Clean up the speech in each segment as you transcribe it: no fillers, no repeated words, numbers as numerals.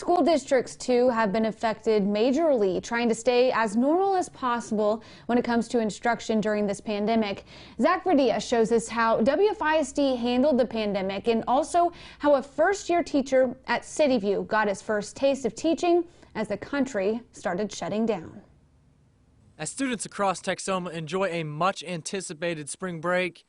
School districts, too, have been affected majorly, trying to stay as normal as possible when it comes to instruction during this pandemic. Zach Verdia shows us how WFISD handled the pandemic and also how a first-year teacher at CityView got his first taste of teaching as the country started shutting down. As students across Texoma enjoy a much-anticipated spring break,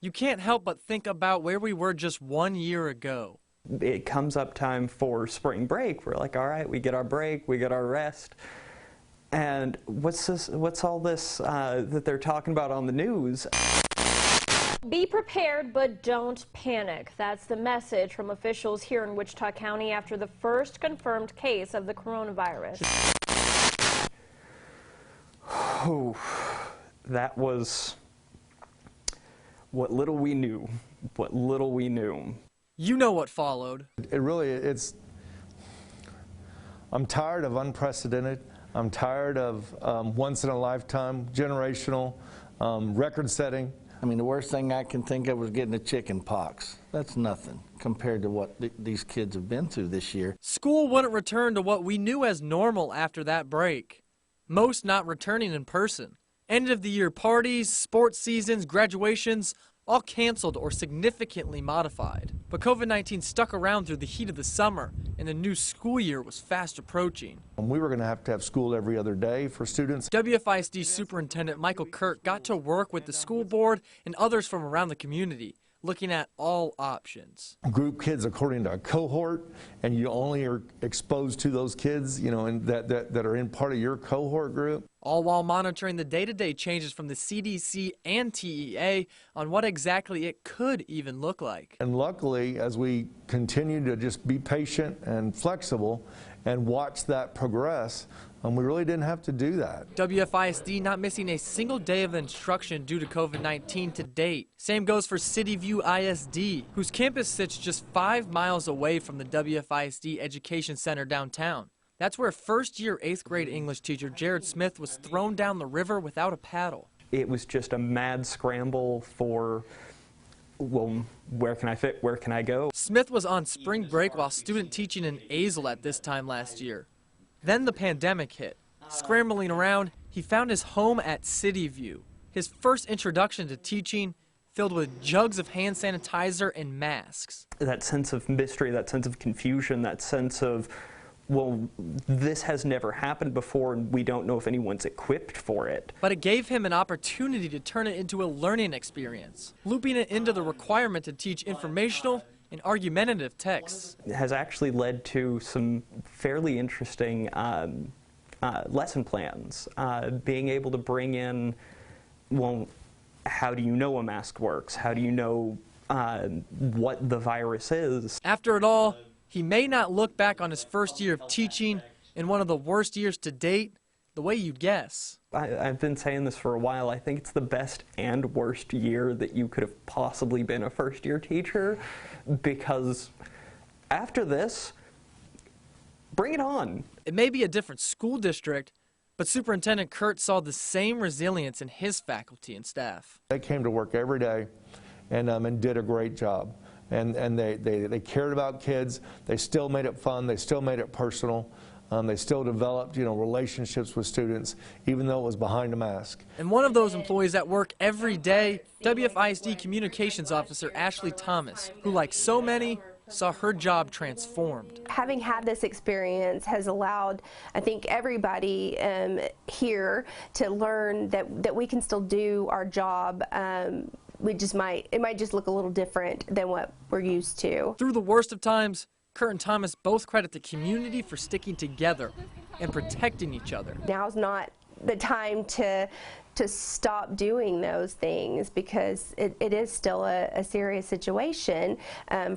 you can't help but think about where we were just 1 year ago. It comes up time for spring break. We're like, all right, we get our break, we get our rest. And what's all this that they're talking about on the news? Be prepared, but don't panic. That's the message from officials here in Wichita County after the first confirmed case of the coronavirus. Oh, that was what little we knew. What little we knew. You know what followed. I'm tired of unprecedented. I'm tired of once in a lifetime, generational, record setting. I mean, the worst thing I can think of was getting a chicken pox. That's nothing compared to what these kids have been through this year. School wouldn't return to what we knew as normal after that break. Most not returning in person. End of the year parties, sports seasons, graduations, all canceled or significantly modified. But COVID-19 stuck around through the heat of the summer, and the new school year was fast approaching. We were going to have school every other day for students. WFISD Superintendent Michael Kirk got to work with the school board and others from around the community, looking at all options. Group kids according to a cohort, and you only are exposed to those kids, you know, and that are in part of your cohort group. All while monitoring the day-to-day changes from the CDC and TEA on what exactly it could even look like. And luckily, as we continue to just be patient and flexible and watch that progress, we really didn't have to do that. WFISD not missing a single day of instruction due to COVID-19 to date. Same goes for CityView ISD, whose campus sits just 5 miles away from the WFISD Education Center downtown. That's where first-year 8th grade English teacher Jared Smith was thrown down the river without a paddle. It was just a mad scramble for, well, where can I fit, where can I go? Smith was on spring break while student teaching in Azle at this time last year. Then the pandemic hit. Scrambling around, he found his home at CityView, his first introduction to teaching, filled with jugs of hand sanitizer and masks. That sense of mystery, that sense of confusion, that sense of, well, this has never happened before and we don't know if anyone's equipped for it. But it gave him an opportunity to turn it into a learning experience, looping it into the requirement to teach informational and argumentative texts. It has actually led to some fairly interesting lesson plans, being able to bring in, well, how do you know a mask works? How do you know what the virus is? After it all, he may not look back on his first year of teaching in one of the worst years to date the way you'd guess. I've been saying this for a while. I think it's the best and worst year that you could have possibly been a first-year teacher, because after this, bring it on. It may be a different school district, but Superintendent Kurt saw the same resilience in his faculty and staff. They came to work every day and did a great job. And they cared about kids. They still made it fun. They still made it personal. They still developed, you know, relationships with students, even though it was behind a mask. And one of those employees that work every day, WFISD Communications Officer Ashley Thomas, who, like so many, saw her job transformed. Having had this experience has allowed, I think, everybody here to learn that we can still do our job. It might just look a little different than what we're used to. Through the worst of times, Kurt and Thomas both credit the community for sticking together and protecting each other. Now's not the time to stop doing those things, because it is still a serious situation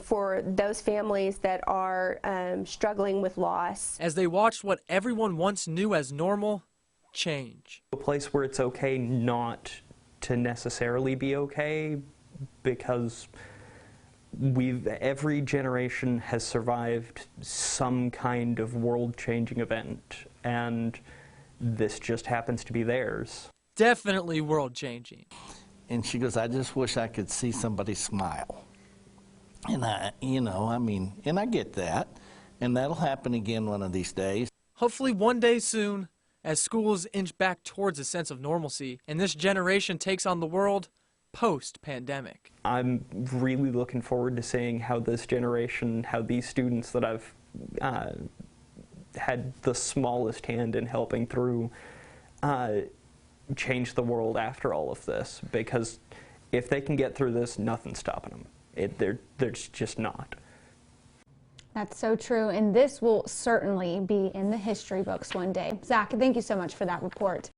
for those families that are struggling with loss. As they watched what everyone once knew as normal change. A place where it's okay not to necessarily be okay, because every generation has survived some kind of world-changing event, and this just happens to be theirs. Definitely world-changing. And she goes, I just wish I could see somebody smile. And I get that. And that'll happen again one of these days. Hopefully one day soon, as schools inch back towards a sense of normalcy and this generation takes on the world post-pandemic. I'm really looking forward to seeing how this generation, how these students that I've had the smallest hand in helping through, change the world after all of this. Because if they can get through this, nothing's stopping them. There's just not. That's so true, and this will certainly be in the history books one day. Zach, thank you so much for that report.